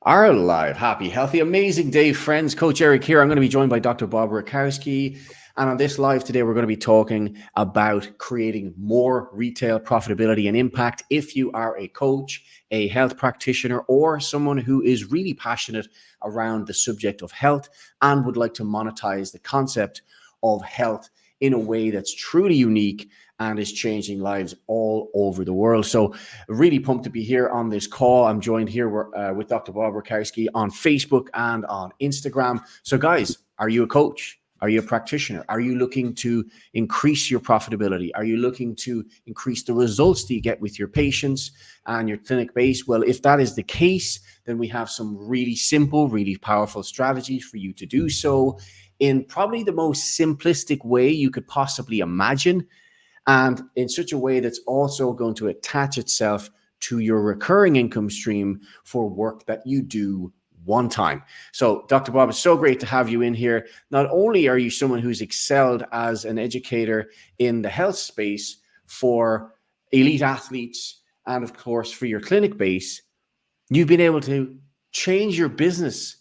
Our live, happy, healthy, amazing day, friends. Coach Eric here. I'm going to be joined by Dr. Bob Rakowski. And on this live today, we're going to be talking about creating more retail profitability and impact. If you are a coach, a health practitioner, or someone who is really passionate around the subject of health and would like to monetize the concept of health in a way that's truly unique and is changing lives all over the world. So really pumped to be here on this call. I'm joined here with Dr. Bob Rakowski on Facebook and on Instagram. So guys, are you a coach? Are you a practitioner? Are you looking to increase your profitability? Are you looking to increase the results that you get with your patients and your clinic base? Well, if that is the case, then we have some really simple, really powerful strategies for you to do so in probably the most simplistic way you could possibly imagine, and in such a way that's also going to attach itself to your recurring income stream for work that you do one time. So, Dr. Bob, it's so great to have you in here. Not only are you someone who's excelled as an educator in the health space for elite athletes and, of course, for your clinic base, you've been able to change your business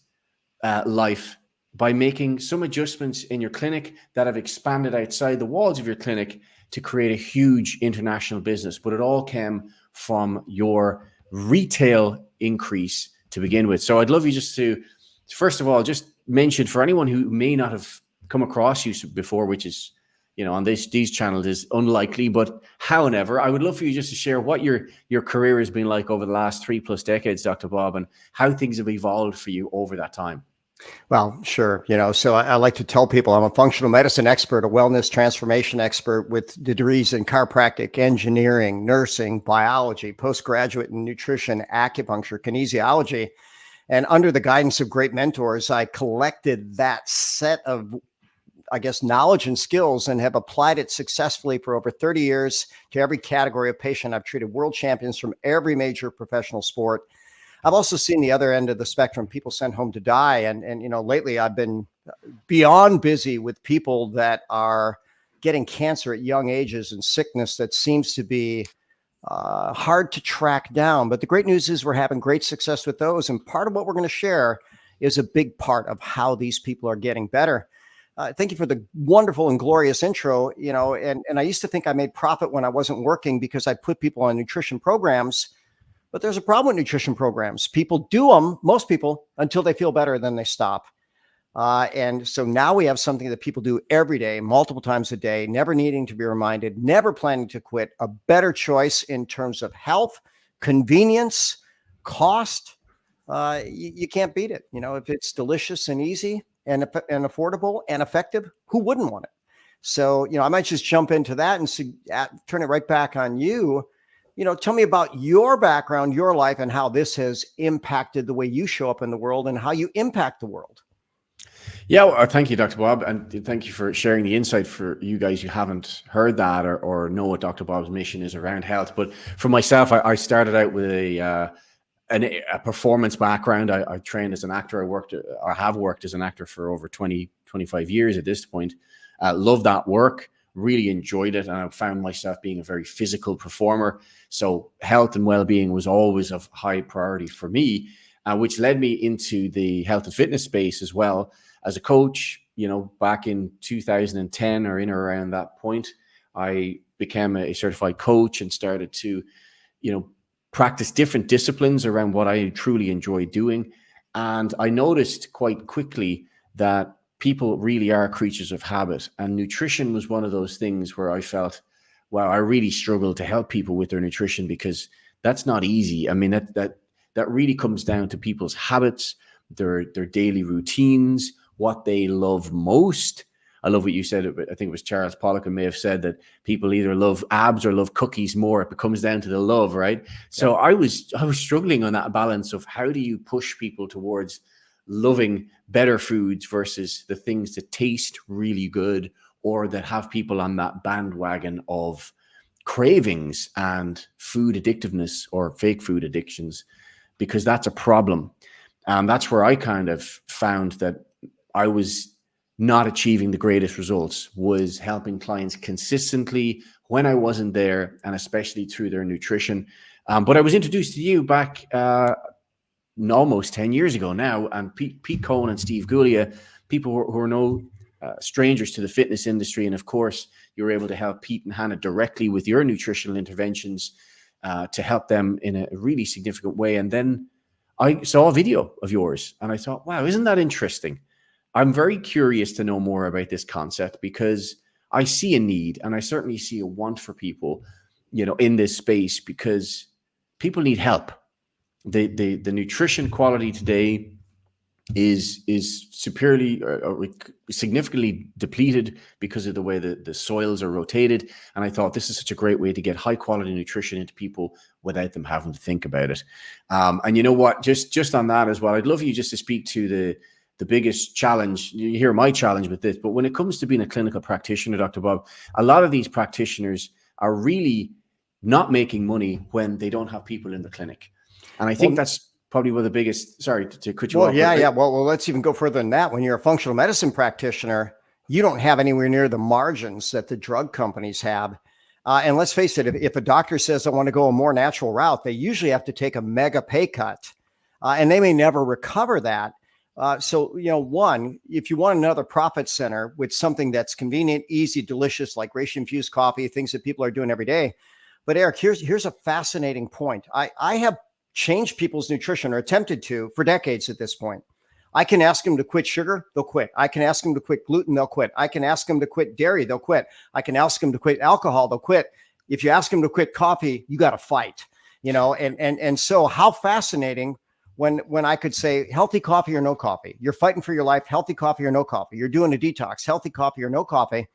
life by making some adjustments in your clinic that have expanded outside the walls of your clinic to create a huge international business. But it all came from your retail increase to begin with. So I'd love you just to, first of all, just mention for anyone who may not have come across you before, which is, on these channels is unlikely, but however, I would love for you just to share what your career has been like over the last 3+ decades, Dr. Bob, and how things have evolved for you over that time. Well, sure. So I like to tell people I'm a functional medicine expert, a wellness transformation expert with degrees in chiropractic, engineering, nursing, biology, postgraduate in nutrition, acupuncture, kinesiology. And under the guidance of great mentors, I collected that set of, knowledge and skills and have applied it successfully for over 30 years to every category of patient. I've treated world champions from every major professional sport. I've also seen the other end of the spectrum, people sent home to die. And lately I've been beyond busy with people that are getting cancer at young ages and sickness that seems to be hard to track down. But the great news is we're having great success with those. And part of what we're going to share is a big part of how these people are getting better. Thank you for the wonderful and glorious intro. And I used to think I made profit when I wasn't working because I put people on nutrition programs. But there's a problem with nutrition programs. People do them, most people, until they feel better, then they stop. And so now we have something that people do every day, multiple times a day, never needing to be reminded, never planning to quit, a better choice in terms of health, convenience, cost. You can't beat it. If it's delicious and easy and affordable and effective, who wouldn't want it? So, I might just jump into that and turn it right back on you. Tell me about your background, your life, and how this has impacted the way you show up in the world and how you impact the world. Yeah, well, thank you, Dr. Bob. And thank you for sharing the insight for you guys who haven't heard that or know what Dr. Bob's mission is around health. But for myself, I started out with a performance background. I trained as an actor. I have worked as an actor for over 20, 25 years at this point. Love that work. Really enjoyed it, and I found myself being a very physical performer. So health and well-being was always of high priority for me, which led me into the health and fitness space as well. As a coach, back in 2010 or in or around that point, I became a certified coach and started to, practice different disciplines around what I truly enjoy doing. And I noticed quite quickly that people really are creatures of habit, and nutrition was one of those things where I felt, wow, I really struggle to help people with their nutrition because that's not easy. I mean, that really comes down to people's habits, their daily routines, what they love most. I love what you said. I think it was Charles Poliquin may have said that people either love abs or love cookies more. It comes down to the love, right? So I was struggling on that balance of how do you push people towards loving better foods versus the things that taste really good or that have people on that bandwagon of cravings and food addictiveness or fake food addictions, because that's a problem. And that's where I kind of found that I was not achieving the greatest results, was helping clients consistently when I wasn't there, and especially through their nutrition. But I was introduced to you back almost 10 years ago now. And Pete Cohen and Steve Goulia, people who are no strangers to the fitness industry. And of course, you were able to help Pete and Hannah directly with your nutritional interventions to help them in a really significant way. And then I saw a video of yours and I thought, wow, isn't that interesting? I'm very curious to know more about this concept because I see a need and I certainly see a want for people, in this space, because people need help. The nutrition quality today is superiorly or significantly depleted because of the way the soils are rotated. And I thought this is such a great way to get high quality nutrition into people without them having to think about it. And you know what, just on that as well, I'd love you just to speak to the biggest challenge. You hear my challenge with this, but when it comes to being a clinical practitioner, Dr. Bob, a lot of these practitioners are really not making money when they don't have people in the clinic. And I think that's probably one of the biggest, sorry to cut you off. Yeah. Well, let's even go further than that. When you're a functional medicine practitioner, you don't have anywhere near the margins that the drug companies have. And let's face it, if a doctor says, I want to go a more natural route, they usually have to take a mega pay cut and they may never recover that. So, one, if you want another profit center with something that's convenient, easy, delicious, like reishi infused coffee, things that people are doing every day. But Eric, here's a fascinating point. I have changed people's nutrition, or attempted to, for decades at this point. I can ask them to quit sugar, they'll quit. I can ask them to quit gluten, they'll quit. I can ask them to quit dairy, they'll quit. I can ask them to quit alcohol, they'll quit. If you ask them to quit coffee, you got to fight, and so how fascinating when I could say healthy coffee or no coffee. You're fighting for your life, healthy coffee or no coffee. You're doing a detox, healthy coffee or no coffee.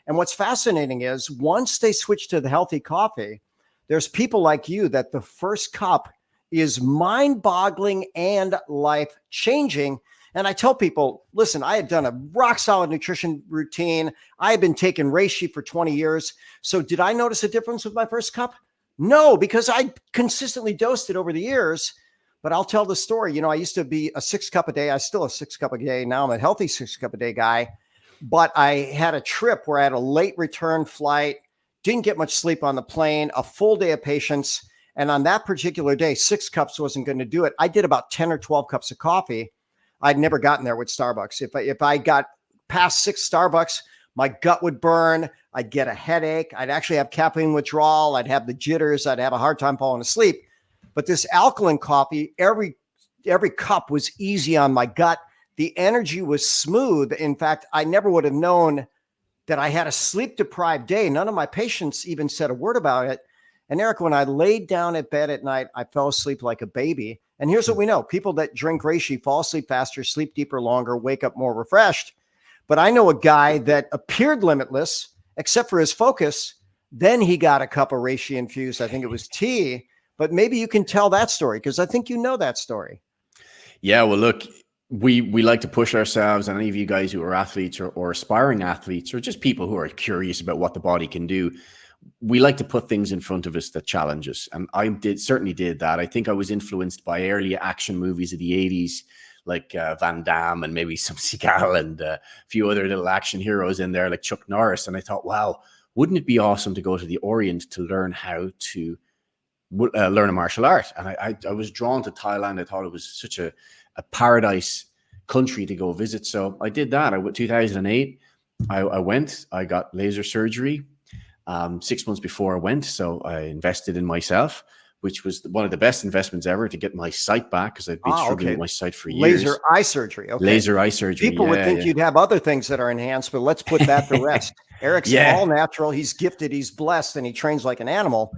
And what's fascinating is once they switch to the healthy coffee, there's people like you that the first cup is mind-boggling and life-changing. And I tell people, listen, I had done a rock-solid nutrition routine. I had been taking reishi for 20 years. So did I notice a difference with my first cup? No, because I consistently dosed it over the years. But I'll tell the story. I used to be a 6 cup a day. I still a 6 cup a day. Now I'm a healthy 6 cup a day guy. But I had a trip where I had a late return flight, didn't get much sleep on the plane, a full day of patients. And on that particular day, 6 cups wasn't going to do it. I did about 10 or 12 cups of coffee. I'd never gotten there with Starbucks. If I got past 6 Starbucks, my gut would burn. I'd get a headache. I'd actually have caffeine withdrawal. I'd have the jitters. I'd have a hard time falling asleep. But this alkaline coffee, every cup was easy on my gut. The energy was smooth. In fact, I never would have known that I had a sleep-deprived day. None of my patients even said a word about it. And Eric, when I laid down at bed at night, I fell asleep like a baby. And here's what we know. People that drink reishi fall asleep faster, sleep deeper longer, wake up more refreshed. But I know a guy that appeared limitless, except for his focus. Then he got a cup of reishi infused, I think it was tea. But maybe you can tell that story because I think you know that story. Yeah, well, look, we like to push ourselves, and any of you guys who are athletes or aspiring athletes or just people who are curious about what the body can do, we like to put things in front of us that challenge us. And I certainly did that. I think I was influenced by early action movies of the 80s, like Van Damme and maybe some Seagal and a few other little action heroes in there like Chuck Norris. And I thought, wow, wouldn't it be awesome to go to the Orient to learn how to learn a martial art? And I was drawn to Thailand. I thought it was such a paradise country to go visit. So I did that. 2008, I went, I got laser surgery 6 months before I went. So I invested in myself, which was one of the best investments ever to get my sight back because I'd been struggling with my sight for years. Laser eye surgery. Okay. Laser eye surgery. People would think you'd have other things that are enhanced, but let's put that to rest. Eric's all natural. He's gifted. He's blessed, and he trains like an animal.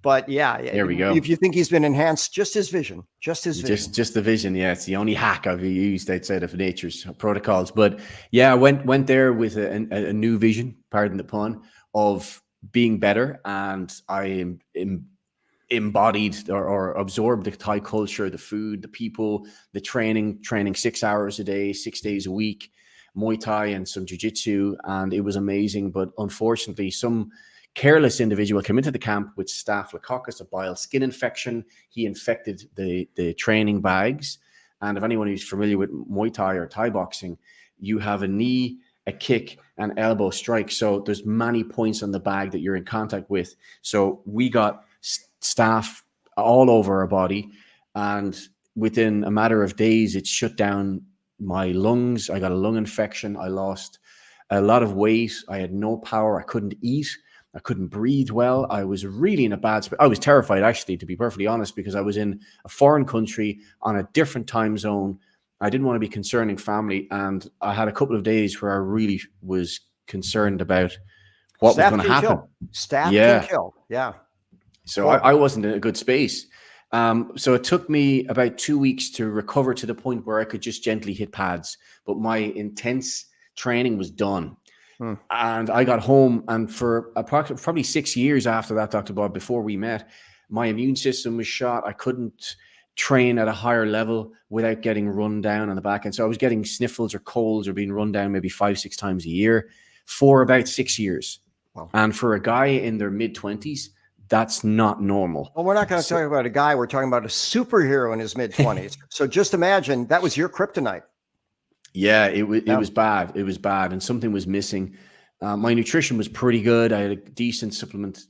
But yeah, there we go. If you think he's been enhanced, just his vision, just the vision. Yeah, it's the only hack I've used outside of nature's protocols. But yeah, I went there with a new vision, pardon the pun, of being better, and I embodied or absorbed the Thai culture, the food, the people, the training 6 hours a day, 6 days a week, Muay Thai and some jiu-jitsu, and it was amazing. But unfortunately, some careless individual came into the camp with Staphylococcus, a bile skin infection. He infected the training bags. And if anyone who's familiar with Muay Thai or Thai boxing, you have a knee, a kick, and elbow strike. So there's many points on the bag that you're in contact with. So we got staph all over our body. And within a matter of days, it shut down my lungs. I got a lung infection. I lost a lot of weight. I had no power. I couldn't eat. I couldn't breathe well. I was really in a bad spot. I was terrified, actually, to be perfectly honest, because I was in a foreign country on a different time zone. I didn't want to be concerning family. And I had a couple of days where I really was concerned about what was Staff going to can happen. kill. Staff can Yeah. kill. Yeah. So I wasn't in a good space. So it took me about 2 weeks to recover to the point where I could just gently hit pads. But my intense training was done. And I got home, and for approximately probably 6 years after that, Dr. Bob, before we met, my immune system was shot. I couldn't train at a higher level without getting run down on the back end. So I was getting sniffles or colds or being run down maybe 5-6 times a year for about 6 years. Wow. And for a guy in their mid-20s, that's not normal. Well, we're not going to talk about a guy. We're talking about a superhero in his mid-20s. So just imagine that was your kryptonite. Yeah, it was bad. It was bad, and something was missing. My nutrition was pretty good. I had a decent supplement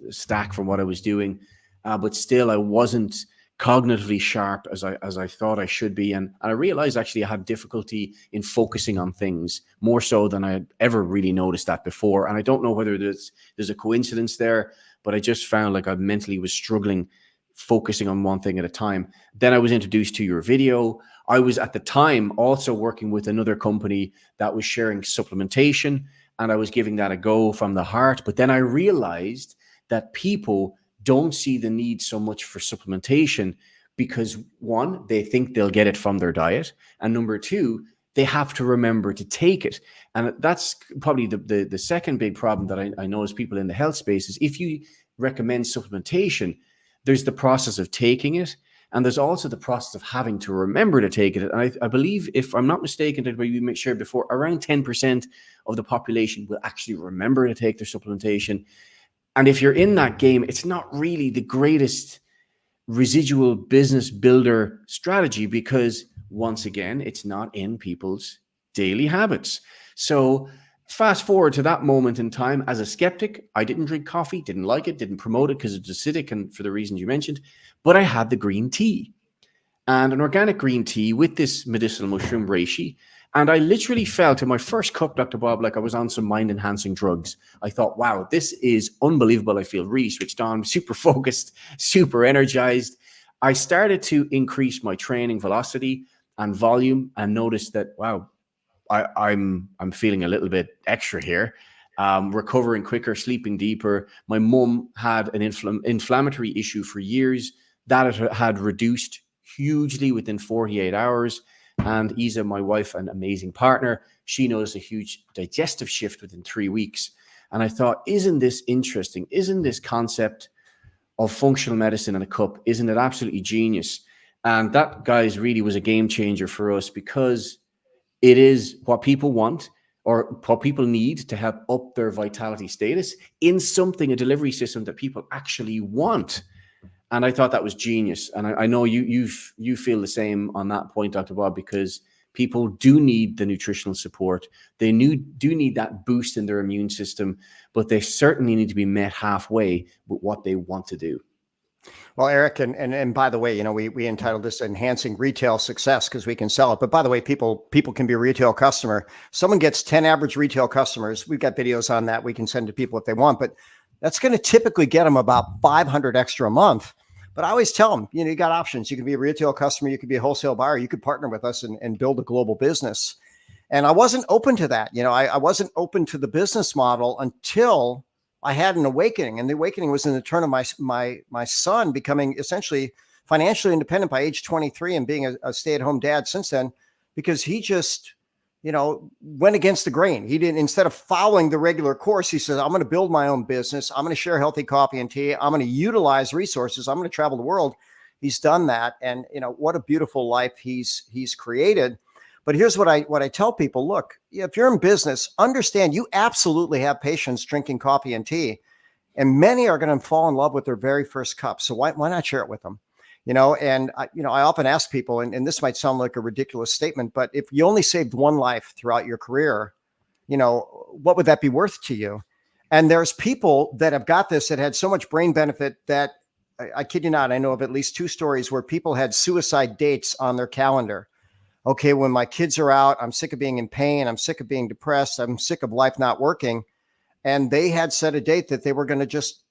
stack from what I was doing, but still, I wasn't cognitively sharp as I thought I should be. And I realized actually I had difficulty in focusing on things more so than I had ever really noticed that before. And I don't know whether there's a coincidence there, but I just found like I mentally was struggling focusing on one thing at a time. Then I was introduced to your video. I was at the time also working with another company that was sharing supplementation, and I was giving that a go from the heart. But then I realized that people don't see the need so much for supplementation because, one, they think they'll get it from their diet, and number two, they have to remember to take it. And that's probably the second big problem that I notice people in the health space is if you recommend supplementation, there's the process of taking it, and there's also the process of having to remember to take it. And I believe, if I'm not mistaken, that we shared before, around 10% of the population will actually remember to take their supplementation. And if you're in that game, it's not really the greatest residual business builder strategy because, once again, it's not in people's daily habits. So fast forward to that moment in time, as a skeptic, I didn't drink coffee, didn't like it, didn't promote it because it's acidic and for the reasons you mentioned, but I had the green tea and an organic green tea with this medicinal mushroom reishi. And I literally felt in my first cup, Dr. Bob, like I was on some mind-enhancing drugs. I thought, wow, this is unbelievable. I feel really switched on, super focused, super energized. I started to increase my training velocity and volume and noticed that, wow, I'm feeling a little bit extra here. Recovering quicker, sleeping deeper. My mum had an inflammatory issue for years that it had reduced hugely within 48 hours. And Isa, my wife, an amazing partner, she noticed a huge digestive shift within 3 weeks. And I thought, isn't this interesting? Isn't this concept of functional medicine in a cup, isn't it absolutely genius? And that, guys, really was a game changer for us because it is what people want or what people need to help up their vitality status in something, a delivery system that people actually want. And I thought that was genius. And I know you feel the same on that point, Dr. Bob, because people do need the nutritional support. They do need that boost in their immune system, but they certainly need to be met halfway with what they want to do. Well, Eric, and by the way, you know, we entitled this Enhancing Retail Success because we can sell it. But by the way, people can be a retail customer. Someone gets 10 average retail customers. We've got videos on that we can send to people if they want, but that's going to typically get them about 500 extra a month. But I always tell them, you know, you got options. You can be a retail customer. You could be a wholesale buyer. You could partner with us and build a global business. And I wasn't open to that. You know, I wasn't open to the business model until I had an awakening. And the awakening was in the turn of my son becoming essentially financially independent by age 23 and being a stay-at-home dad since then, because he just, you know, went against the grain. He didn't, instead of following the regular course, he says, I'm going to build my own business. I'm going to share healthy coffee and tea. I'm going to utilize resources. I'm going to travel the world. He's done that. And, you know, what a beautiful life he's created. But here's what I tell people. Look, if you're in business, understand you absolutely have patients drinking coffee and tea, and many are going to fall in love with their very first cup. So why not share it with them? You know, and I often ask people, and this might sound like a ridiculous statement, but if you only saved one life throughout your career, you know, what would that be worth to you? And there's people that have got this that had so much brain benefit that I kid you not, I know of at least 2 stories where people had suicide dates on their calendar. Okay, when my kids are out, I'm sick of being in pain. I'm sick of being depressed. I'm sick of life not working. And they had set a date that they were going to just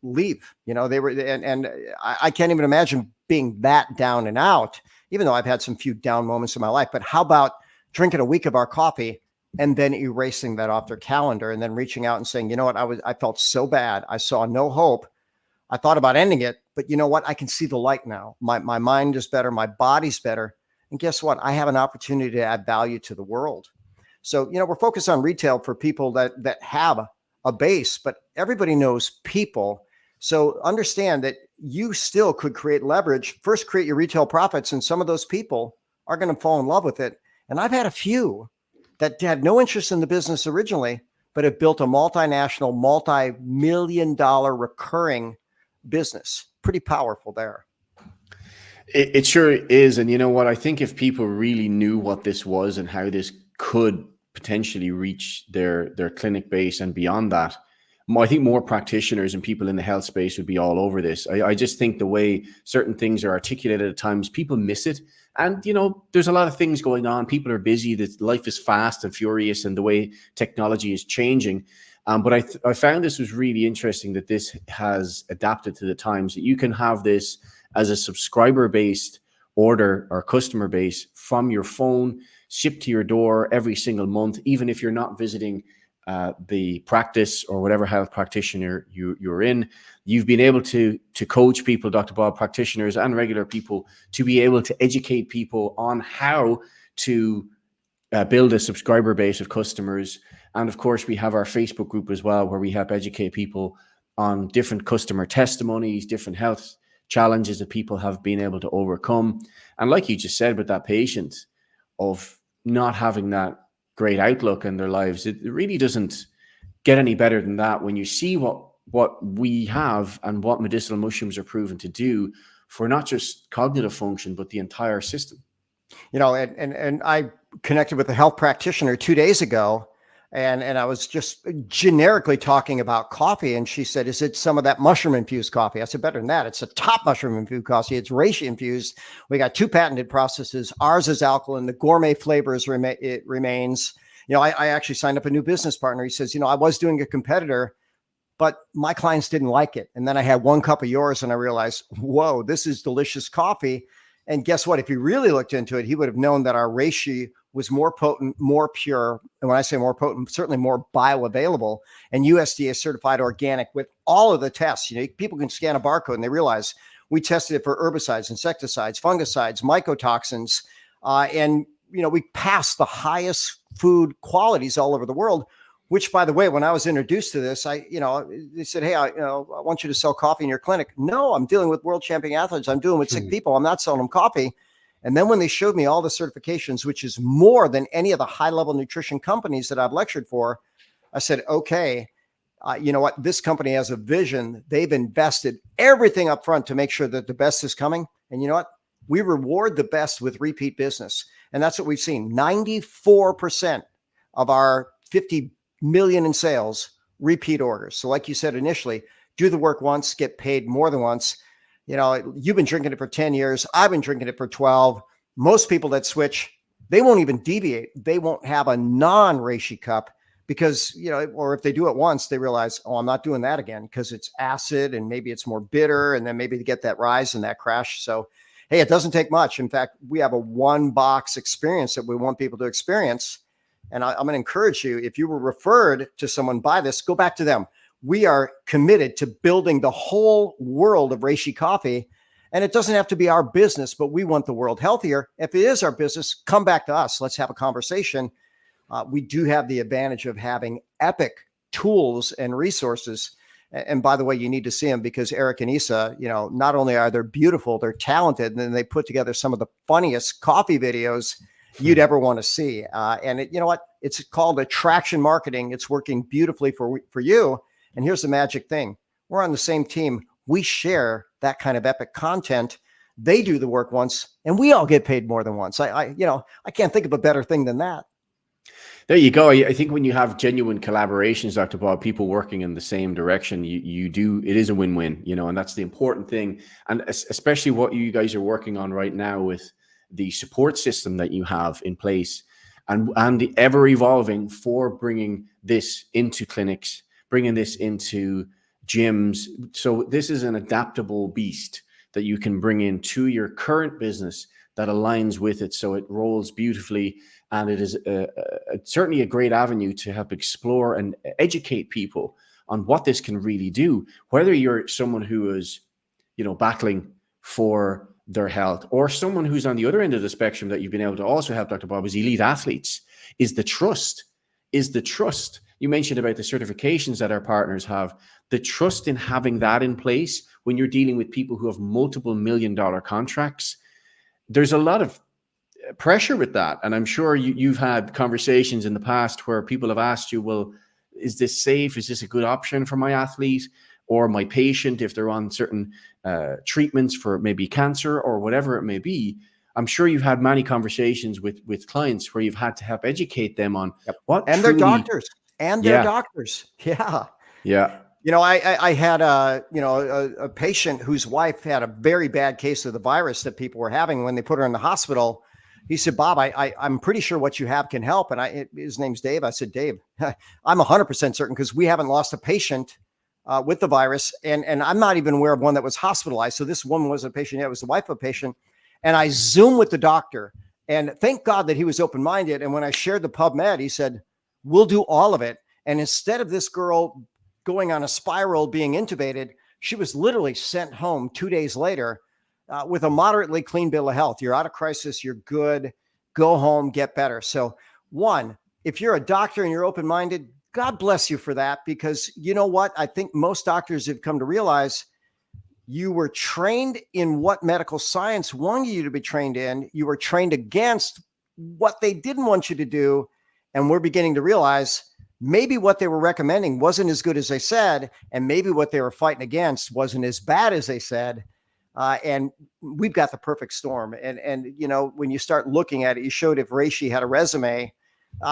leave. They were, and I can't even imagine being that down and out, even though I've had some few down moments in my life. But how about drinking a week of our coffee and then erasing that off their calendar and then reaching out and saying, you know what, I felt so bad. I saw no hope. I thought about ending it, but you know what? I can see the light now. My mind is better. My body's better. And guess what? I have an opportunity to add value to the world. So, we're focused on retail for people that have a base, but everybody knows people. So understand that you still could create leverage. First, create your retail profits, and some of those people are going to fall in love with it. And I've had a few that had no interest in the business originally, but have built a multinational, multi-million-dollar recurring business. Pretty powerful there. It sure is. And you know what? I think if people really knew what this was and how this could potentially reach their clinic base and beyond that, I think more practitioners and people in the health space would be all over this. I just think the way certain things are articulated at times, people miss it. And, there's a lot of things going on. People are busy. That life is fast and furious, and the way technology is changing. But I found this was really interesting that this has adapted to the times, that you can have this as a subscriber-based order or customer base from your phone, shipped to your door every single month, even if you're not visiting the practice or whatever health practitioner you're in. You've been able to coach people, Dr. Bob, practitioners and regular people, to be able to educate people on how to build a subscriber base of customers. And of course, we have our Facebook group as well, where we help educate people on different customer testimonies, different health challenges that people have been able to overcome. And like you just said, with that patient of not having that great outlook in their lives, it really doesn't get any better than that when you see what we have and what medicinal mushrooms are proven to do for not just cognitive function, but the entire system. And I connected with a health practitioner 2 days ago, and I was just generically talking about coffee, and she said, "Is it some of that mushroom infused coffee?" I said, "Better than that. It's a top mushroom infused coffee. It's reishi infused. We got 2 patented processes. Ours is alkaline. The gourmet flavors it remains." I actually signed up a new business partner. He says, I was doing a competitor, but my clients didn't like it. And then I had 1 cup of yours, and I realized, whoa, this is delicious coffee. And guess what? If he really looked into it, he would have known that our reishi was more potent, more pure. And when I say more potent, certainly more bioavailable and USDA certified organic with all of the tests. People can scan a barcode and they realize we tested it for herbicides, insecticides, fungicides, mycotoxins. And we passed the highest food qualities all over the world, which, by the way, when I was introduced to this, they said, "Hey, I want you to sell coffee in your clinic." No, I'm dealing with world champion athletes. I'm dealing with sick people. I'm not selling them coffee. And then when they showed me all the certifications, which is more than any of the high-level nutrition companies that I've lectured for, I said, okay, you know what? This company has a vision. They've invested everything up front to make sure that the best is coming. And you know what? We reward the best with repeat business. And that's what we've seen. 94% of our 50 million in sales, repeat orders. So like you said initially, do the work once, get paid more than once. You've been drinking it for 10 years. I've been drinking it for 12. Most people that switch, they won't even deviate. They won't have a non-reishi cup because, or if they do it once, they realize, oh, I'm not doing that again because it's acid and maybe it's more bitter. And then maybe they get that rise and that crash. So, hey, it doesn't take much. In fact, we have a 1-box experience that we want people to experience. And I'm going to encourage you, if you were referred to someone by this, go back to them. We are committed to building the whole world of reishi coffee. And it doesn't have to be our business, but we want the world healthier. If it is our business, come back to us. Let's have a conversation. We do have the advantage of having epic tools and resources. And by the way, you need to see them because Eric and Isa, not only are they beautiful, they're talented, and then they put together some of the funniest coffee videos you'd ever want to see. And you know what? It's called attraction marketing. It's working beautifully for you. And here's the magic thing. We're on the same team. We share that kind of epic content. They do the work once and we all get paid more than once. I can't think of a better thing than that. There you go. I think when you have genuine collaborations, Dr. Bob, people working in the same direction, you do, it is a win-win, and that's the important thing. And especially what you guys are working on right now with the support system that you have in place, and the ever evolving for bringing this into clinics, bringing this into gyms. So this is an adaptable beast that you can bring into your current business that aligns with it, so it rolls beautifully. And it is certainly a great avenue to help explore and educate people on what this can really do. Whether you're someone who is, battling for their health, or someone who's on the other end of the spectrum that you've been able to also help, Dr. Bob, is elite athletes. Is the trust. You mentioned about the certifications that our partners have. The trust in having that in place when you're dealing with people who have multiple $1-million contracts. There's a lot of pressure with that. And I'm sure you've had conversations in the past where people have asked you, well, is this safe? Is this a good option for my athlete or my patient if they're on certain treatments for maybe cancer or whatever it may be? I'm sure you've had many conversations with clients where you've had to help educate them on what and truly, their doctors and their doctors. Yeah. I had a patient whose wife had a very bad case of the virus that people were having when they put her in the hospital. He said, Bob, I'm pretty sure what you have can help. And his name's Dave. I said, Dave, I'm 100% certain because we haven't lost a patient with the virus. And I'm not even aware of one that was hospitalized. So this woman was a patient. It was the wife of a patient. And I Zoomed with the doctor. And thank God that he was open-minded. And when I shared the PubMed, he said, we'll do all of it. And instead of this girl going on a spiral, being intubated, she was literally sent home 2 days later with a moderately clean bill of health. You're out of crisis. You're good. Go home, get better. So one, if you're a doctor and you're open-minded, God bless you for that, because you know what? I think most doctors have come to realize you were trained in what medical science wanted you to be trained in. You were trained against what they didn't want you to do. And we're beginning to realize maybe what they were recommending wasn't as good as they said, and maybe what they were fighting against wasn't as bad as they said. And we've got the perfect storm. And when you start looking at it, you showed if Reishi had a resume.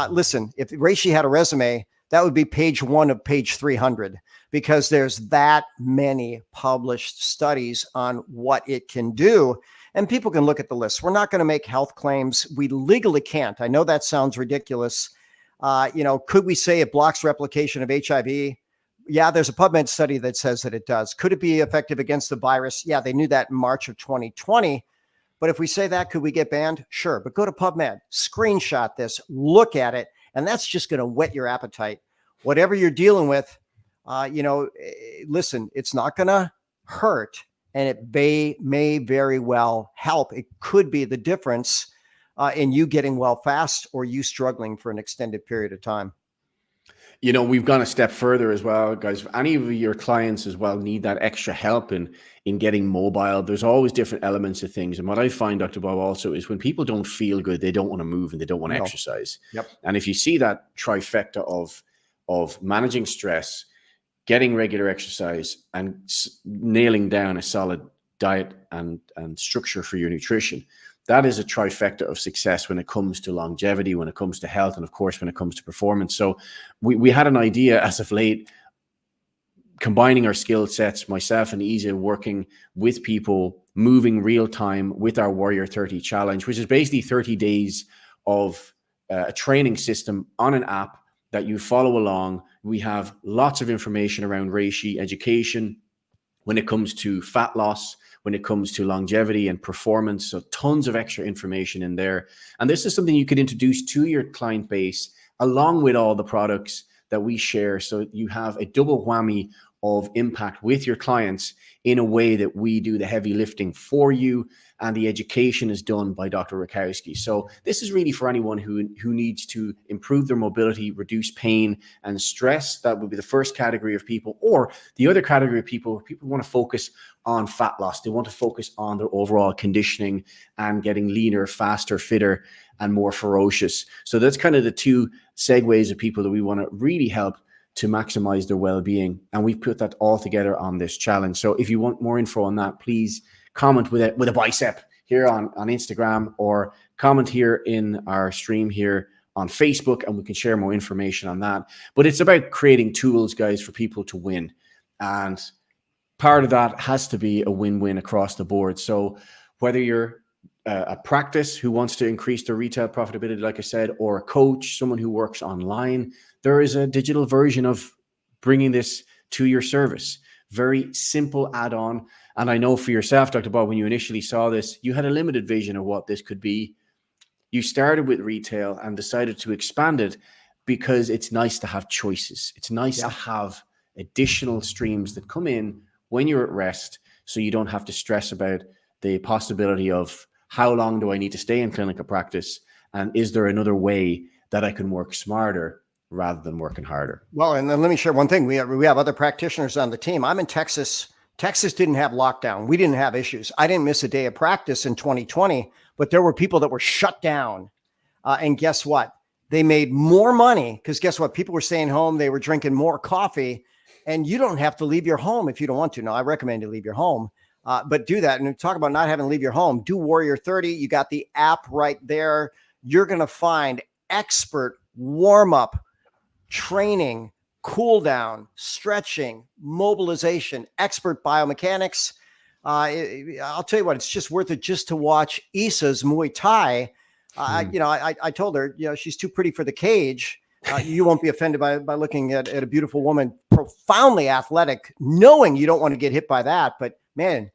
Listen, if Reishi had a resume, that would be page 1 of page 300, because there's that many published studies on what it can do. And people can look at the list. We're not going to make health claims. We legally can't. I know that sounds ridiculous. Could we say it blocks replication of HIV? Yeah, there's a PubMed study that says that it does. Could it be effective against the virus? Yeah, they knew that in March of 2020. But if we say that, could we get banned? Sure. But go to PubMed, screenshot this, look at it, and that's just going to whet your appetite. Whatever you're dealing with, listen, it's not going to hurt, and it may very well help. It could be the difference in you getting well fast or you struggling for an extended period of time. We've gone a step further as well, guys. If any of your clients as well need that extra help in getting mobile, there's always different elements of things. And what I find, Dr. Bob, also is when people don't feel good, they don't want to move and they don't want to exercise. Yep. And if you see that trifecta of managing stress, getting regular exercise, and nailing down a solid diet and structure for your nutrition, that is a trifecta of success when it comes to longevity, when it comes to health, and of course, when it comes to performance. So we had an idea as of late, combining our skill sets, myself and Isa working with people, moving real time with our Warrior 30 challenge, which is basically 30 days of a training system on an app that you follow along. We have lots of information around reishi education when it comes to fat loss, when it comes to longevity and performance. So tons of extra information in there. And this is something you could introduce to your client base along with all the products that we share. So you have a double whammy of impact with your clients in a way that we do the heavy lifting for you, and the education is done by Dr. Rakowski. So this is really for anyone who needs to improve their mobility, reduce pain and stress. That would be the first category of people. Or the other category of people want to focus on fat loss. They want to focus on their overall conditioning and getting leaner, faster, fitter, and more ferocious. So that's kind of the two segues of people that we want to really help to maximize their well-being. And we've put that all together on this challenge. So if you want more info on that, please comment with a bicep here on Instagram, or comment here in our stream here on Facebook, and we can share more information on that. But it's about creating tools, guys, for people to win. And part of that has to be a win-win across the board. So whether you're a practice who wants to increase their retail profitability, like I said, or a coach, someone who works online, there is a digital version of bringing this to your service. Very simple add-on. And I know for yourself, Dr. Bob, when you initially saw this, you had a limited vision of what this could be. You started with retail and decided to expand it because it's nice to have choices. It's nice to have additional streams that come in when you're at rest, so you don't have to stress about the possibility of how long do I need to stay in clinical practice, and is there another way that I can work smarter rather than working harder. Well, and then let me share one thing. We have other practitioners on the team. I'm in Texas. Texas didn't have lockdown. We didn't have issues. I didn't miss a day of practice in 2020, but there were people that were shut down. And guess what? They made more money because guess what? People were staying home. They were drinking more coffee, and you don't have to leave your home if you don't want to. Now, I recommend you leave your home, but do that. And talk about not having to leave your home. Do Warrior 30. You got the app right there. You're going to find expert warm-up training, cool down, stretching, mobilization, expert biomechanics. I'll tell you what, it's just worth it just to watch Issa's Muay Thai. I told her, she's too pretty for the cage. You won't be offended by looking at a beautiful woman, profoundly athletic, knowing you don't want to get hit by that. But man,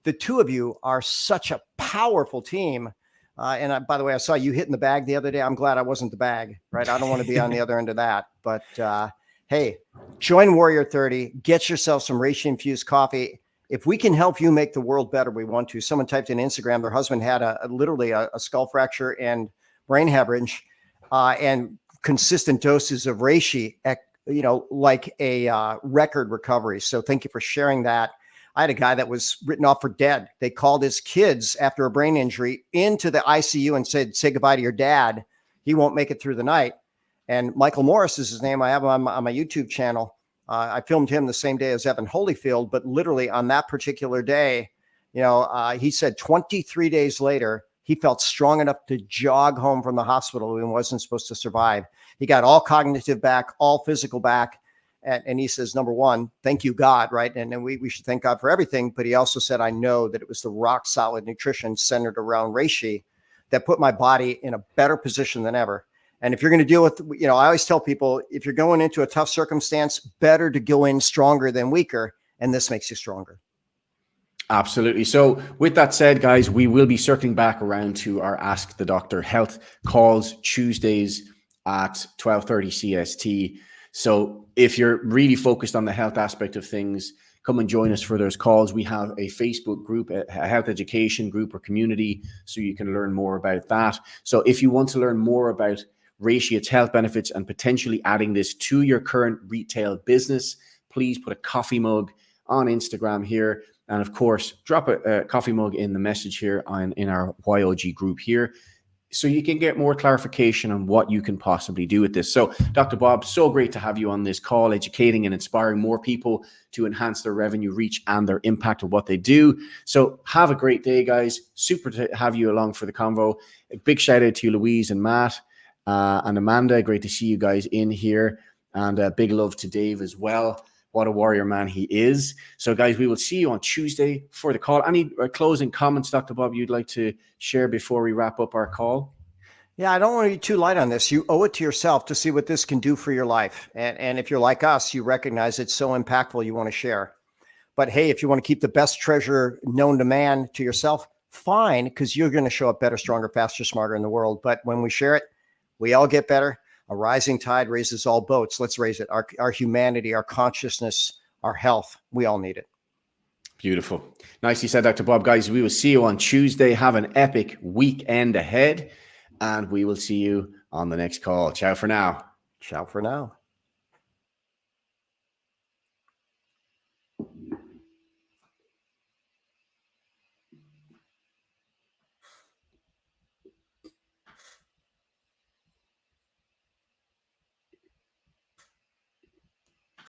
the two of you are such a powerful team. By the way, I saw you hitting the bag the other day. I'm glad I wasn't the bag, right? I don't want to be on the other end of that. But hey, join Warrior 30. Get yourself some reishi infused coffee. If we can help you make the world better, we want to. Someone typed in Instagram, their husband had literally a skull fracture and brain hemorrhage, and consistent doses of reishi, like a record recovery. So thank you for sharing that. I had a guy that was written off for dead. They called his kids after a brain injury into the ICU and said, say goodbye to your dad. He won't make it through the night. And Michael Morris is his name. I have him on my YouTube channel. I filmed him the same day as Evan Holyfield, but literally on that particular day, he said 23 days later, he felt strong enough to jog home from the hospital and wasn't supposed to survive. He got all cognitive back, all physical back. And he says, number one, thank you, God, right? And then we should thank God for everything. But he also said, I know that it was the rock solid nutrition centered around reishi that put my body in a better position than ever. And if you're going to deal with, I always tell people, if you're going into a tough circumstance, better to go in stronger than weaker. And this makes you stronger. Absolutely. So with that said, guys, we will be circling back around to our Ask the Doctor health calls Tuesdays at 12:30 CST. So if you're really focused on the health aspect of things, come and join us for those calls. We have a Facebook group, a health education group or community, so you can learn more about that. So if you want to learn more about reishi, its health benefits, and potentially adding this to your current retail business, please put a coffee mug on Instagram here. And of course, drop a coffee mug in the message here in our YOG group here, so you can get more clarification on what you can possibly do with this. So Dr. Bob, so great to have you on this call, educating and inspiring more people to enhance their revenue reach and their impact of what they do. So have a great day, guys. Super to have you along for the convo. A big shout out to you, Louise and Matt and Amanda. Great to see you guys in here. And a big love to Dave as well. What a warrior man he is. So guys, we will see you on Tuesday for the call. Any closing comments, Dr. Bob, you'd like to share before we wrap up our call? Yeah, I don't want to be too light on this. You owe it to yourself to see what this can do for your life. And if you're like us, you recognize it's so impactful, you want to share. But hey, if you want to keep the best treasure known to man to yourself, fine, because you're going to show up better, stronger, faster, smarter in the world. But when we share it, we all get better. A rising tide raises all boats. Let's raise it. Our humanity, our consciousness, our health. We all need it. Beautiful. Nicely said, Dr. Bob. Guys, we will see you on Tuesday. Have an epic weekend ahead, and we will see you on the next call. Ciao for now. Ciao for now.